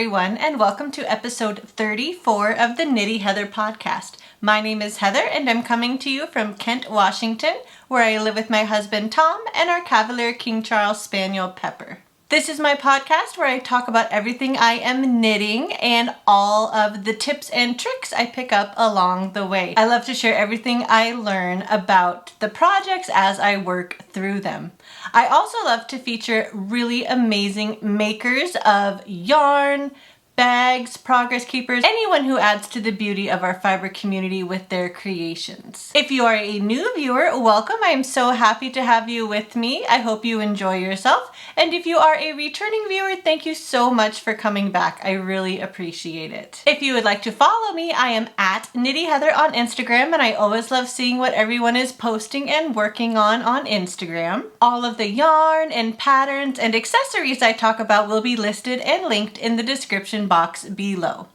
everyone, and welcome to episode 34 of the Knitty Heather podcast. My name is Heather, and I'm coming to you from Kent, Washington, where I live with my husband Tom and our Cavalier King Charles Spaniel Pepper. This is my podcast where I talk about everything I am knitting and all of the tips and tricks I pick up along the way. I love to share everything I learn about the projects as I work through them. I also love to feature really amazing makers of yarn, bags, progress keepers, anyone who adds to the beauty of our fiber community with their creations. If you are a new viewer, welcome. I am so happy to have you with me. I hope you enjoy yourself. And if you are a returning viewer, thank you so much for coming back. I really appreciate it. If you would like to follow me, I am at Knitty Heather on Instagram, and I always love seeing what everyone is posting and working on Instagram. All of the yarn and patterns and accessories I talk about will be listed and linked in the description box below.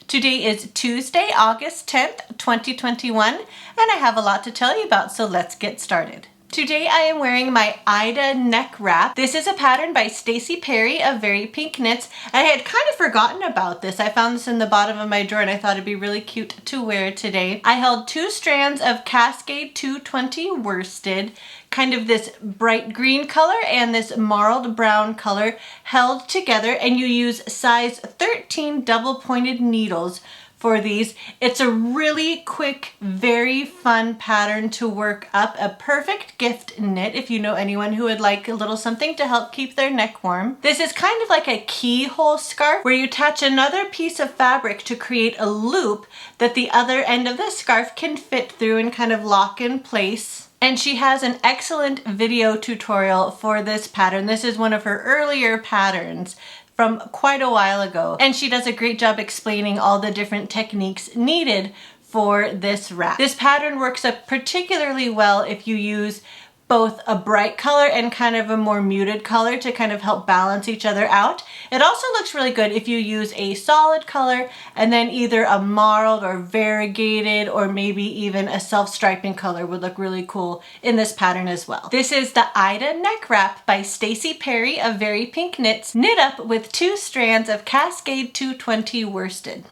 Today is Tuesday, August 10th, 2021, and I have a lot to tell you about, so let's get started. Today I am wearing my Addi neck wrap. This is a pattern by Stacy Perry of Very Pink Knits. I had kind of forgotten about this. I found this in the bottom of my drawer and I thought it'd be really cute to wear today. I held two strands of Cascade 220 worsted, kind of this bright green color and this marled brown color held together, and you use size 13 double pointed needles for these. It's a really quick, very fun pattern to work up. A perfect gift knit if you know anyone who would like a little something to help keep their neck warm. This is kind of like a keyhole scarf where you attach another piece of fabric to create a loop that the other end of the scarf can fit through and kind of lock in place. And she has an excellent video tutorial for this pattern. This is one of her earlier patterns from quite a while ago, and she does a great job explaining all the different techniques needed for this wrap. This pattern works up particularly well if you use both a bright color and kind of a more muted color to kind of help balance each other out. It also looks really good if you use a solid color and then either a marled or variegated or maybe even a self-striping color would look really cool in this pattern as well. This is the Addi neck wrap by Stacy Perry of Very Pink Knits, knit up with two strands of Cascade 220 worsted.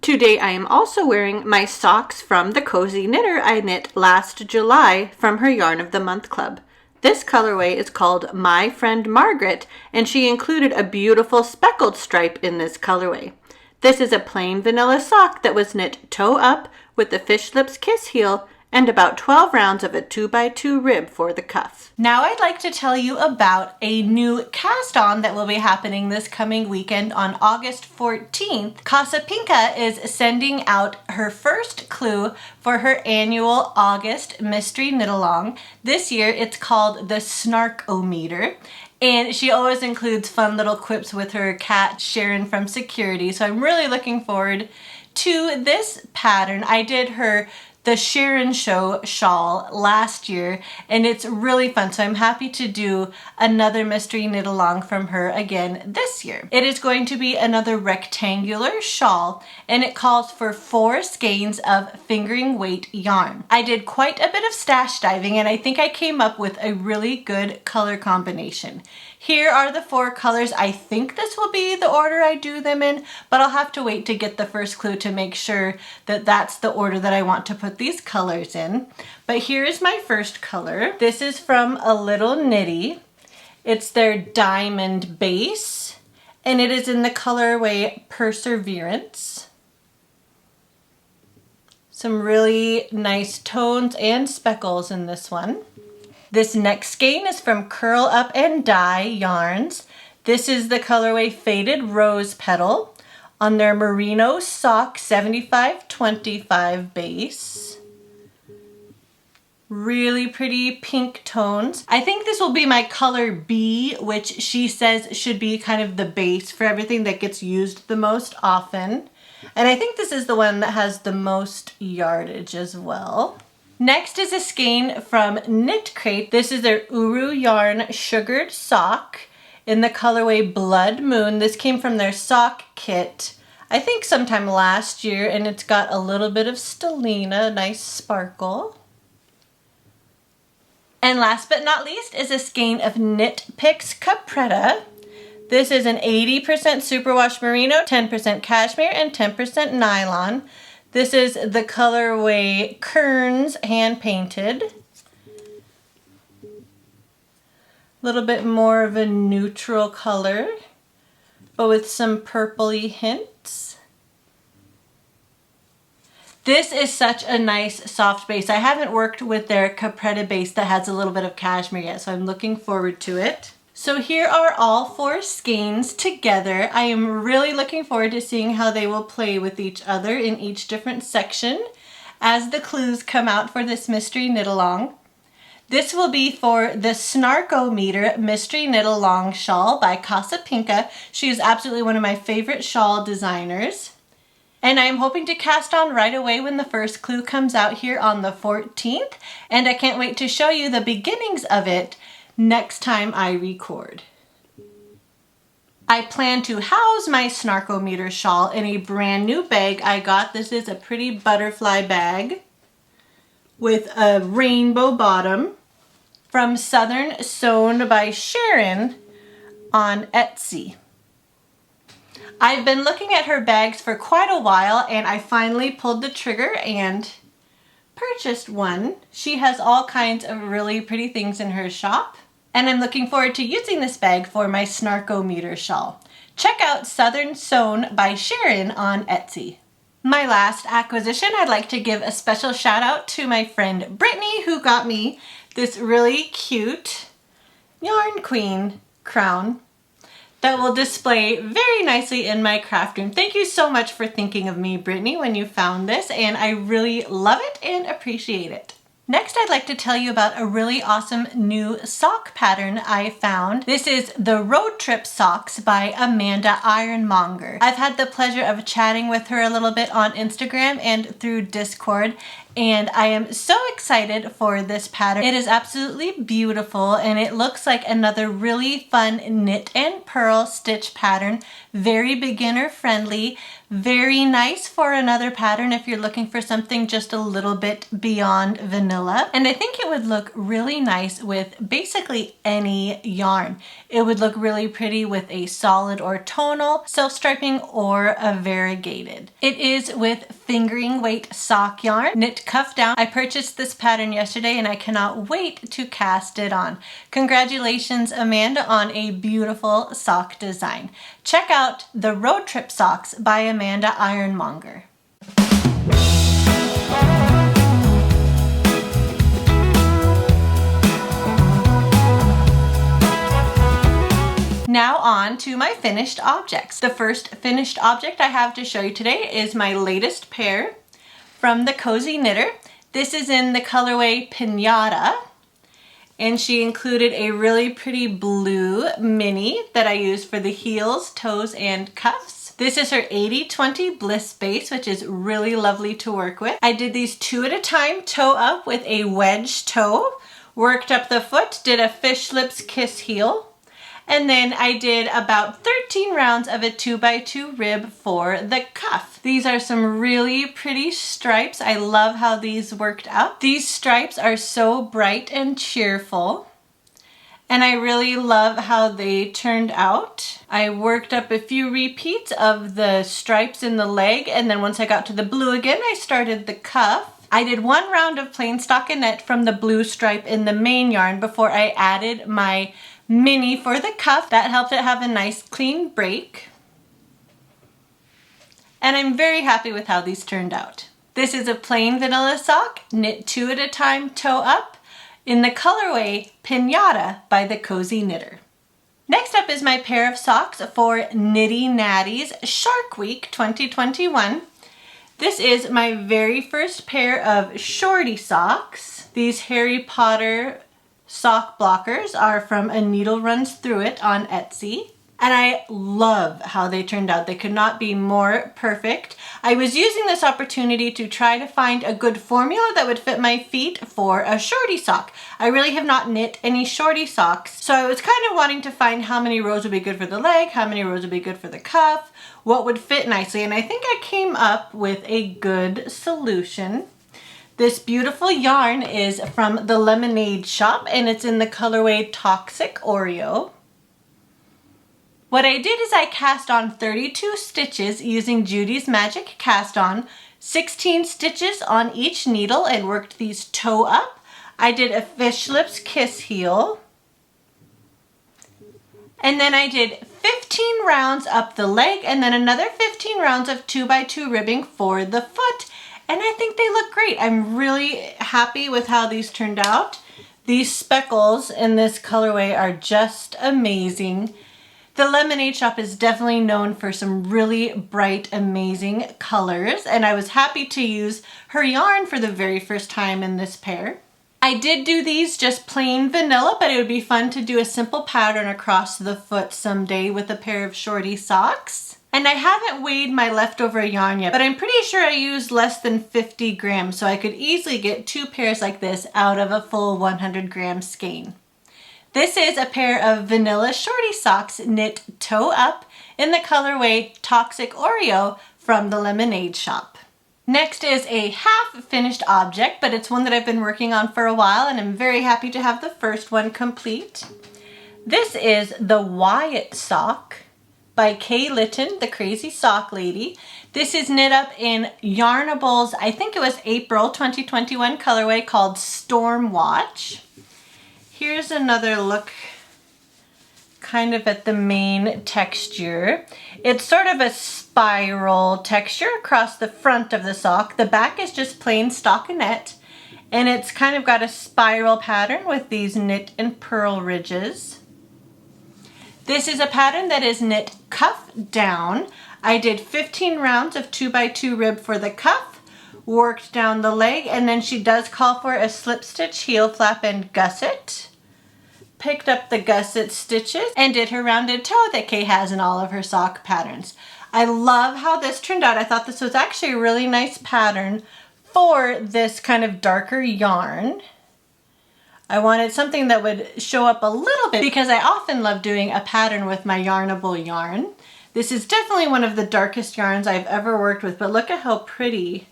Today I am also wearing my socks from the Cozy Knitter I knit last July from her Yarn of the Month Club. This colorway is called My Friend Margaret, and she included a beautiful speckled stripe in this colorway. This is a plain vanilla sock that was knit toe up with the fish lips kiss heel and about 12 rounds of a 2x2 rib for the cuff. Now I'd like to tell you about a new cast on that will be happening this coming weekend on August 14th. Casa Pinka is sending out her first clue for her annual August mystery knit along. This year it's called the Snark-O-Meter. And she always includes fun little quips with her cat Sharon from Security. So I'm really looking forward to this pattern. I did the Sharon Show shawl last year, and it's really fun, so I'm happy to do another mystery knit along from her again this year. It is going to be another rectangular shawl, and it calls for 4 skeins of fingering weight yarn. I did quite a bit of stash diving, and I think I came up with a really good color combination. Here are the 4 colors. I think this will be the order I do them in, but I'll have to wait to get the first clue to make sure that that's the order that I want to put these colors in. But here is my first color. This is from A Little Knitty. It's their diamond base, and it is in the colorway Perseverance. Some really nice tones and speckles in this one. This next skein is from Curl Up and Dye Yarns. This is the colorway Faded Rose Petal on their Merino Sock 7525 base. Really pretty pink tones. I think this will be my color B, which she says should be kind of the base for everything that gets used the most often. And I think this is the one that has the most yardage as well. Next is a skein from Knit Crate. This is their Uru Yarn Sugared Sock in the colorway Blood Moon. This came from their sock kit, I think sometime last year, and it's got a little bit of stellina, nice sparkle. And last but not least is a skein of Knit Picks Capretta. This is an 80% superwash merino, 10% cashmere, and 10% nylon. This is the colorway Kearns hand painted. A little bit more of a neutral color, but with some purpley hints. This is such a nice soft base. I haven't worked with their capretta base that has a little bit of cashmere yet, so I'm looking forward to it. So here are all 4 skeins together. I am really looking forward to seeing how they will play with each other in each different section as the clues come out for this mystery knit along. This will be for the Snarkometer Mystery Knit Along shawl by Casa Pinka. She is absolutely one of my favorite shawl designers. And I am hoping to cast on right away when the first clue comes out here on the 14th. And I can't wait to show you the beginnings of it next time I record. I plan to house my Snarkometer shawl in a brand new bag I got. This is a pretty butterfly bag with a rainbow bottom from Southern Sewn by Sharon on Etsy. I've been looking at her bags for quite a while and I finally pulled the trigger and purchased one. She has all kinds of really pretty things in her shop and I'm looking forward to using this bag for my Snarkometer shawl. Check out Southern Sewn by Sharon on Etsy. My last acquisition, I'd like to give a special shout out to my friend Brittany who got me this really cute Yarn Queen crown that will display very nicely in my craft room. Thank you so much for thinking of me, Brittany, when you found this, and I really love it and appreciate it. Next, I'd like to tell you about a really awesome new sock pattern I found. This is the Road Trip Socks by Amanda Ironmonger. I've had the pleasure of chatting with her a little bit on Instagram and through Discord, and I am so excited for this pattern. It is absolutely beautiful and it looks like another really fun knit and purl stitch pattern. Very beginner friendly, very nice for another pattern if you're looking for something just a little bit beyond vanilla. And I think it would look really nice with basically any yarn. It would look really pretty with a solid or tonal, self-striping, or a variegated. It is with fingering weight sock yarn, knit cuff down. I purchased this pattern yesterday and I cannot wait to cast it on. Congratulations, Amanda, on a beautiful sock design. Check out the Road Trip Socks by Amanda Ironmonger. Now on to my finished objects. The first finished object I have to show you today is my latest pair from the Cozy Knitter. This is in the colorway Pinata, and she included a really pretty blue mini that I used for the heels, toes, and cuffs. This is her 80/20 Bliss base, which is really lovely to work with. I did these 2 at a time, toe up with a wedge toe, worked up the foot, did a fish lips kiss heel, and then I did about 13 rounds of a 2x2 rib for the cuff. These are some really pretty stripes. I love how these worked out. These stripes are so bright and cheerful, and I really love how they turned out. I worked up a few repeats of the stripes in the leg, and then once I got to the blue again, I started the cuff. I did 1 round of plain stockinette from the blue stripe in the main yarn before I added my mini for the cuff. That helped it have a nice clean break. And I'm very happy with how these turned out. This is a plain vanilla sock, knit 2 at a time, toe up, in the colorway Pinata by the Cozy Knitter. Next up is my pair of socks for Knitty Natty's Shark Week 2021. This is my very first pair of shorty socks. These Harry Potter sock blockers are from A Needle Runs Through It on Etsy. And I love how they turned out. They could not be more perfect. I was using this opportunity to try to find a good formula that would fit my feet for a shorty sock. I really have not knit any shorty socks, so I was kind of wanting to find how many rows would be good for the leg, how many rows would be good for the cuff, what would fit nicely, and I think I came up with a good solution. This beautiful yarn is from the Lemonade shop, and it's in the colorway Toxic Oreo. What I did is I cast on 32 stitches using Judy's Magic Cast On, 16 stitches on each needle and worked these toe up. I did a fish lips kiss heel. And then I did 15 rounds up the leg and then another 15 rounds of 2x2 ribbing for the foot. And I think they look great. I'm really happy with how these turned out. These speckles in this colorway are just amazing. The Lemonade shop is definitely known for some really bright, amazing colors, and I was happy to use her yarn for the very first time in this pair. I did do these just plain vanilla, but it would be fun to do a simple pattern across the foot someday with a pair of shorty socks. And I haven't weighed my leftover yarn yet, but I'm pretty sure I used less than 50 grams, so I could easily get 2 pairs like this out of a full 100 gram skein. This is a pair of vanilla shorty socks knit toe up in the colorway Toxic Oreo from the Lemonade shop. Next is a half finished object, but it's one that I've been working on for a while and I'm very happy to have the first one complete. This is the Wyatt sock by Kay Litton, the Crazy Sock Lady. This is knit up in Yarnable's, I think it was April 2021 colorway called Storm Watch. Here's another look kind of at the main texture. It's sort of a spiral texture across the front of the sock. The back is just plain stockinette, and it's kind of got a spiral pattern with these knit and purl ridges. This is a pattern that is knit cuff down. I did 15 rounds of 2x2 rib for the cuff, worked down the leg, and then she does call for a slip stitch, heel flap, and gusset. Picked up the gusset stitches and did her rounded toe that Kay has in all of her sock patterns. I love how this turned out. I thought this was actually a really nice pattern for this kind of darker yarn. I wanted something that would show up a little bit because I often love doing a pattern with my Yarnable yarn. This is definitely one of the darkest yarns I've ever worked with, but look at how pretty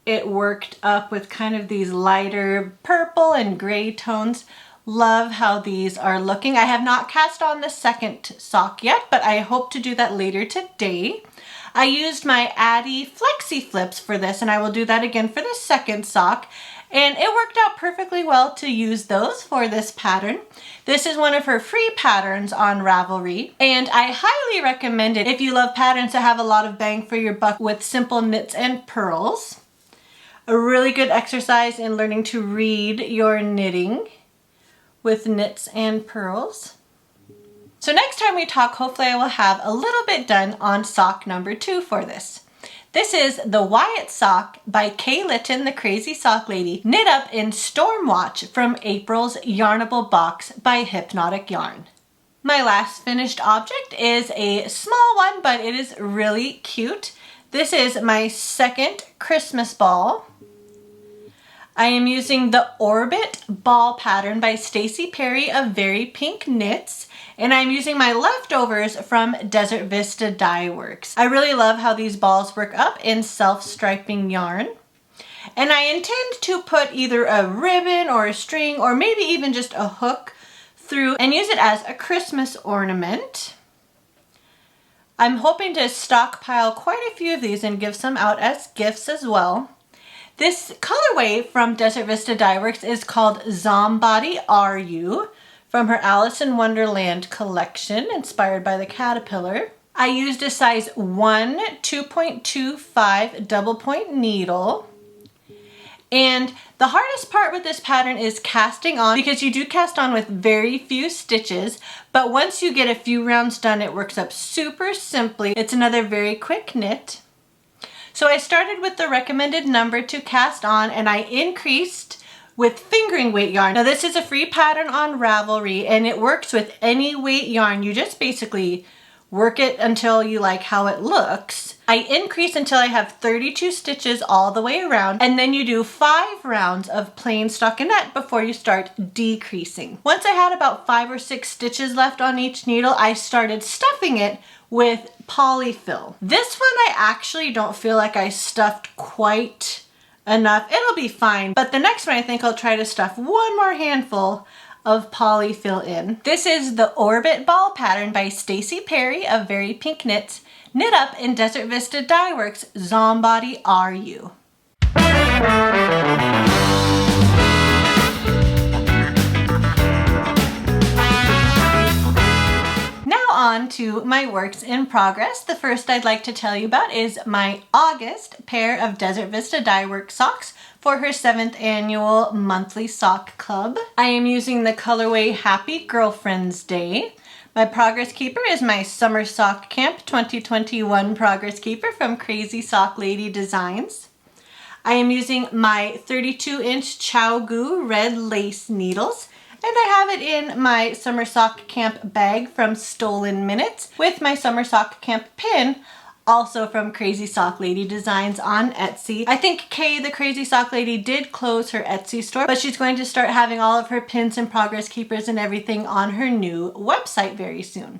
it worked up with kind of these lighter purple and gray tones. Love how these are looking. I have not cast on the second sock yet, but I hope to do that later today. I used my Addi Flexi Flips for this, and I will do that again for the second sock. And it worked out perfectly well to use those for this pattern. This is one of her free patterns on Ravelry, and I highly recommend it if you love patterns that have a lot of bang for your buck with simple knits and purls. A really good exercise in learning to read your knitting with knits and purls. So next time we talk, hopefully I will have a little bit done on sock number 2 for this. This is the Wyatt sock by Kay Litton, the Crazy Sock Lady, knit up in Storm Watch from April's Yarnable box by Hypnotic Yarn. My last finished object is a small one, but it is really cute. This is my second Christmas ball. I am using the Orbit ball pattern by Stacey Perry of Very Pink Knits, and I'm using my leftovers from Desert Vista Dye Works. I really love how these balls work up in self-striping yarn, and I intend to put either a ribbon or a string or maybe even just a hook through and use it as a Christmas ornament. I'm hoping to stockpile quite a few of these and give some out as gifts as well. This colorway from Desert Vista Dye Works is called Zombody Are You from her Alice in Wonderland collection, inspired by the caterpillar. I used a size 1 2.25 double point needle. And the hardest part with this pattern is casting on, because you do cast on with very few stitches, but once you get a few rounds done, it works up super simply. It's another very quick knit. So I started with the recommended number to cast on, and I increased with fingering weight yarn. Now this is a free pattern on Ravelry, and it works with any weight yarn. You just basically work it until you like how it looks. I increase until I have 32 stitches all the way around, and then you do 5 rounds of plain stockinette before you start decreasing. Once I had about 5 or 6 stitches left on each needle, I started stuffing it with polyfill. This one I actually don't feel like I stuffed quite enough. It'll be fine, but the next one I think I'll try to stuff one more handful of poly fill in. This is the Orbit Ball pattern by Stacy Perry of Very Pink Knits, knit up in Desert Vista Dye Works Zombody RU. On to my works in progress. The first I'd like to tell you about is my August pair of Desert Vista Dye Works socks for her 7th annual monthly sock club. I am using the colorway Happy Girlfriend's Day. My progress keeper is my Summer Sock Camp 2021 progress keeper from Crazy Sock Lady Designs. I am using my 32-inch ChiaoGoo red lace needles. And I have it in my Summer Sock Camp bag from Stolen Minutes with my Summer Sock Camp pin, also from Crazy Sock Lady Designs on Etsy. I think Kay, the Crazy Sock Lady, did close her Etsy store, but she's going to start having all of her pins and progress keepers and everything on her new website very soon.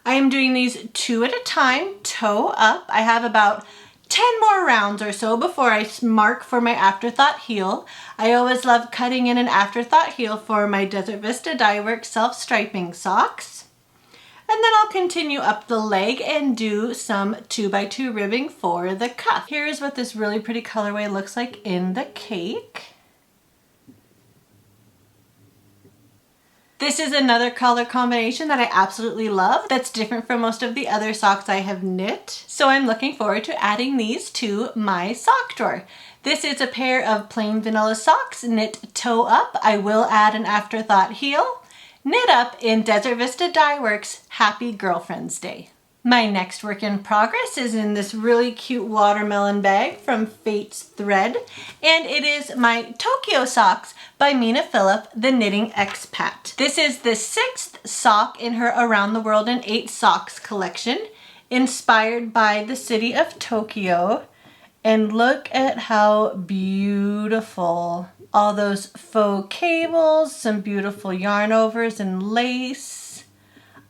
I am doing these 2 at a time, toe up. I have about 10 more rounds or so before I mark for my afterthought heel. I always love cutting in an afterthought heel for my Desert Vista Dye Works self-striping socks. And then I'll continue up the leg and do some 2x2 ribbing for the cuff. Here's what this really pretty colorway looks like in the cake. This is another color combination that I absolutely love that's different from most of the other socks I have knit. So I'm looking forward to adding these to my sock drawer. This is a pair of plain vanilla socks, knit toe up. I will add an afterthought heel. Knit up in Desert Vista Dye Works Happy Girlfriend's Day. My next work in progress is in this really cute watermelon bag from Fate's Thread, and it is my Tokyo socks by Mina Phillip, the Knitting Expat. This is the 6th sock in her Around the World in 8 Socks collection, inspired by the city of Tokyo. And look at how beautiful. All those faux cables, some beautiful yarn overs and lace.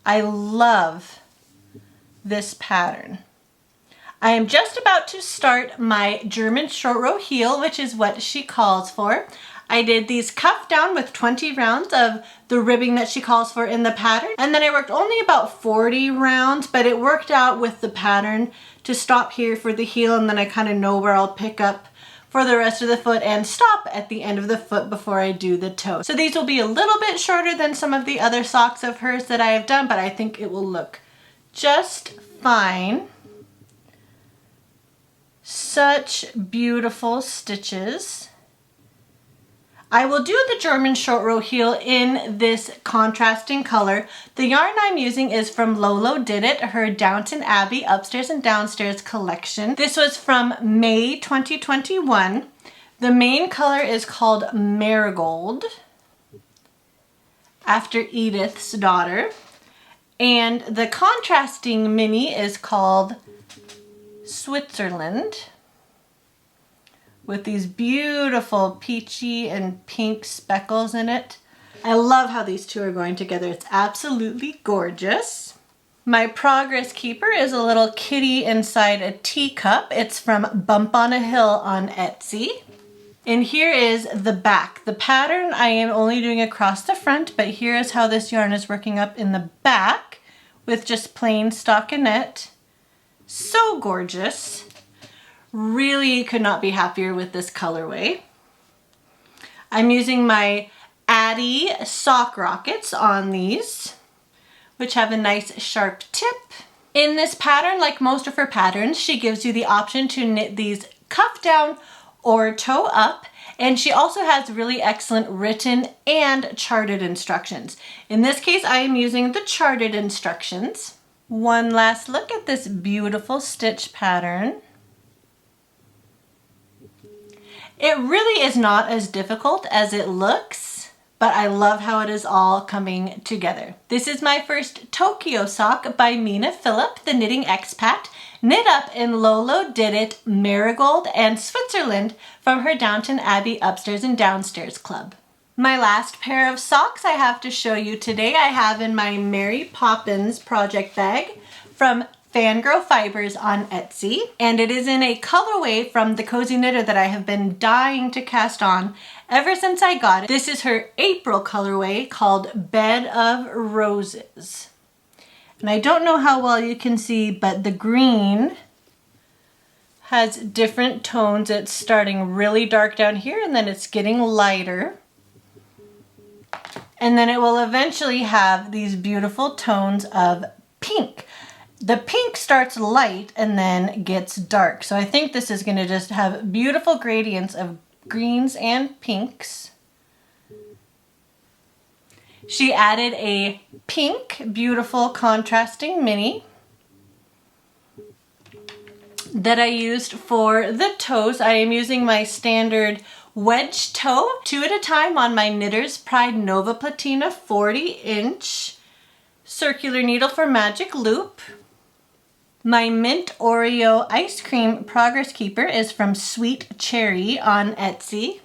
I love this pattern. I am just about to start my German short row heel, which is what she calls for. I did these cuff down with 20 rounds of the ribbing that she calls for in the pattern, and then I worked only about 40 rounds, but it worked out with the pattern to stop here for the heel, and then I kind of know where I'll pick up for the rest of the foot and stop at the end of the foot before I do the toe. So these will be a little bit shorter than some of the other socks of hers that I have done, but I think it will look just fine. Such beautiful stitches. I will do the German short row heel in this contrasting color. The yarn I'm using is from Lolo Did It, her Downton Abbey Upstairs and Downstairs collection. This was from May 2021. The main color is called Marigold, after Edith's daughter. And the contrasting mini is called Switzerland, with these beautiful peachy and pink speckles in it. I love how these two are going together. It's absolutely gorgeous. My progress keeper is a little kitty inside a teacup. It's from Bump on a Hill on Etsy. And here is the back. The pattern I am only doing across the front, but here is how this yarn is working up in the back with just plain stockinette. So gorgeous. Really could not be happier with this colorway. I'm using my Addi sock rockets on these, which have a nice sharp tip. In this pattern, like most of her patterns, she gives you the option to knit these cuff down or toe up, and she also has really excellent written and charted instructions. In this case, I am using the charted instructions. One last look at this beautiful stitch pattern. It really is not as difficult as it looks, but I love how it is all coming together. This is my first Tokyo sock by Mina Phillip, the Knitting Expat, knit up in Lolo Did It, Marigold, and Switzerland from her Downton Abbey Upstairs and Downstairs club. My last pair of socks I have to show you today I have in my Mary Poppins project bag from Fangirl Fibers on Etsy, and it is in a colorway from the Cozy Knitter that I have been dying to cast on ever since I got it. This is her April colorway called Bed of Roses. And I don't know how well you can see, but the green has different tones. It's starting really dark down here and then it's getting lighter. And then it will eventually have these beautiful tones of pink. The pink starts light and then gets dark. So I think this is going to just have beautiful gradients of greens and pinks. She added a pink, beautiful contrasting mini that I used for the toes. I am using my standard wedge toe, 2 at a time, on my Knitter's Pride Nova Platina 40-inch circular needle for magic loop. My mint Oreo ice cream progress keeper is from Sweet Cherry on Etsy.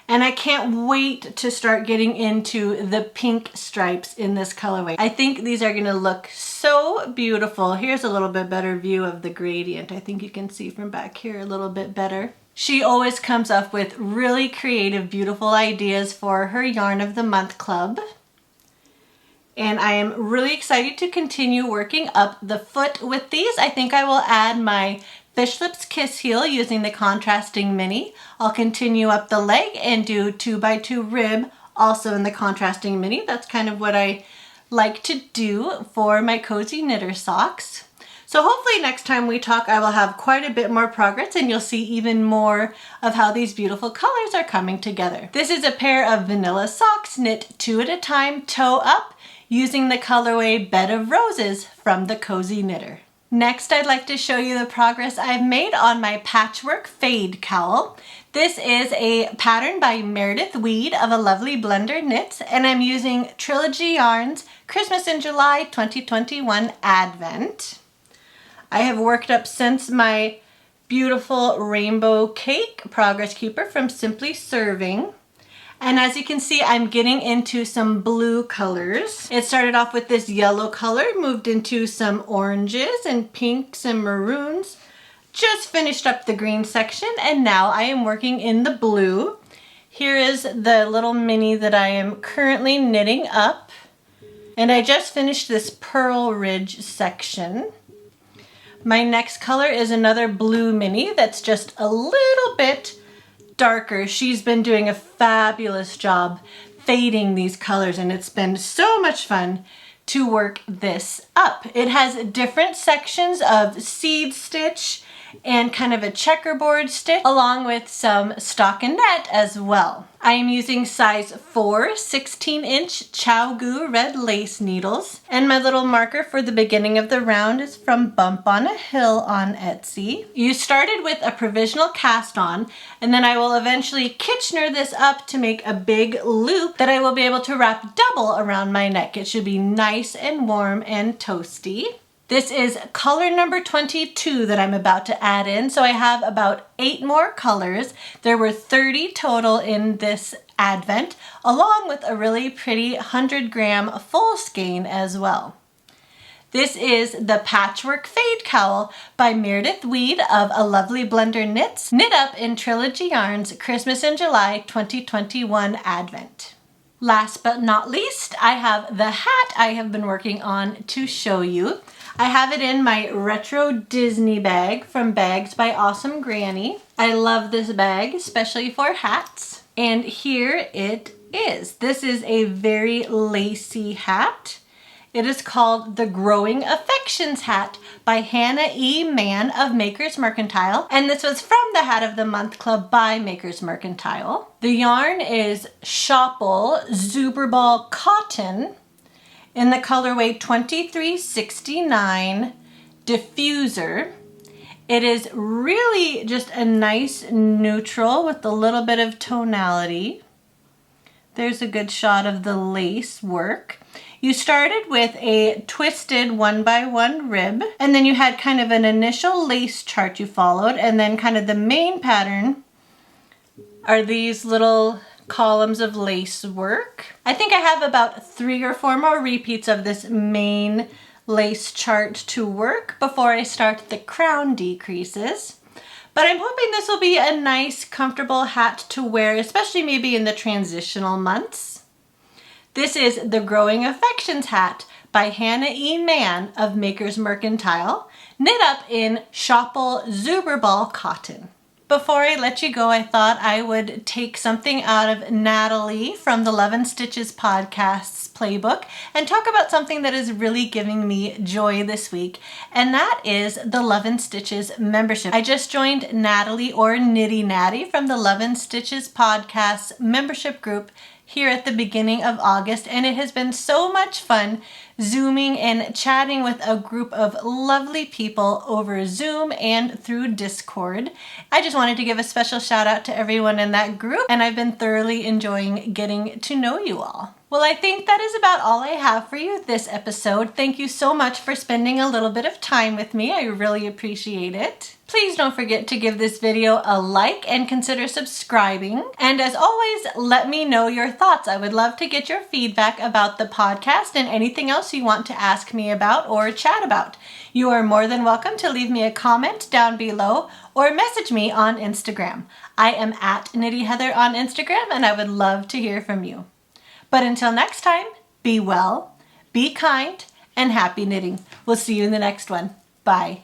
And I can't wait to start getting into the pink stripes in this colorway. I think these are gonna look so beautiful. Here's a little bit better view of the gradient. I think you can see from back here a little bit better. She always comes up with really creative, beautiful ideas for her Yarn of the Month Club. And I am really excited to continue working up the foot with these. I think I will add my Fish Lips Kiss Heel using the contrasting mini. I'll continue up the leg and do 2x2 rib also in the contrasting mini. That's kind of what I like to do for my cozy knitter socks. So hopefully next time we talk, I will have quite a bit more progress and you'll see even more of how these beautiful colors are coming together. This is a pair of vanilla socks knit 2 at a time, toe up, using the colorway Bed of Roses from the Cozy Knitter. Next, I'd like to show you the progress I've made on my patchwork fade cowl. This is a pattern by Meredith Weed of A Lovely Blender Knits, and I'm using Trilogy Yarns Christmas in July 2021 Advent. I have worked up since my beautiful rainbow cake progress keeper from Simply Serving. And as you can see, I'm getting into some blue colors. It started off with this yellow color, moved into some oranges and pinks and maroons. Just finished up the green section, and now I am working in the blue. Here is the little mini that I am currently knitting up. And I just finished this Pearl Ridge section. My next color is another blue mini that's just a little bit darker. She's been doing a fabulous job fading these colors, and it's been so much fun to work this up. It has different sections of seed stitch and kind of a checkerboard stitch, along with some stockinette as well. I am using size 4 16-inch ChiaoGoo red lace needles, and my little marker for the beginning of the round is from Bump on a Hill on Etsy. You started with a provisional cast on, and then I will eventually Kitchener this up to make a big loop that I will be able to wrap double around my neck. It should be nice and warm and toasty. This is color number 22 that I'm about to add in, so I have about 8 more colors. There were 30 total in this advent, along with a really pretty 100-gram full skein as well. This is the Patchwork Fade Cowl by Meredith Weed of A Lovely Blender Knits, knit up in Trilogy Yarns Christmas in July 2021 Advent. Last but not least, I have the hat I have been working on to show you. I have it in my retro Disney bag from Bags by Awesome Granny. I love this bag, especially for hats. And here it is. This is a very lacy hat. It is called the Growing Affections Hat by Hannah E. Mann of Maker's Mercantile. And this was from the Hat of the Month Club by Maker's Mercantile. The yarn is Shopple Zuberball Cotton in the colorway 2369 Diffuser. It is really just a nice neutral with a little bit of tonality. There's a good shot of the lace work. You started with a twisted 1x1 rib, and then you had kind of an initial lace chart you followed, and then kind of the main pattern are these little columns of lace work. I think I have about 3 or 4 more repeats of this main lace chart to work before I start the crown decreases. But I'm hoping this will be a nice, comfortable hat to wear, especially maybe in the transitional months. This is the Growing Affections hat by Hannah E. Mann of Maker's Mercantile, knit up in Shopple Zuberball cotton. Before I let you go, I thought I would take something out of Natalie from the Love and Stitches podcast's playbook and talk about something that is really giving me joy this week, and that is the Love and Stitches membership. I just joined Natalie, or Knitty Natty, from the Love and Stitches podcast's membership group here at the beginning of August, and it has been so much fun Zooming and chatting with a group of lovely people over Zoom and through Discord. I just wanted to give a special shout out to everyone in that group, and I've been thoroughly enjoying getting to know you all. Well, I think that is about all I have for you this episode. Thank you so much for spending a little bit of time with me. I really appreciate it. Please don't forget to give this video a like and consider subscribing. And as always, let me know your thoughts. I would love to get your feedback about the podcast and anything else you want to ask me about or chat about. You are more than welcome to leave me a comment down below or message me on Instagram. I am at KnittyHeather on Instagram, and I would love to hear from you. But until next time, be well, be kind, and happy knitting. We'll see you in the next one. Bye.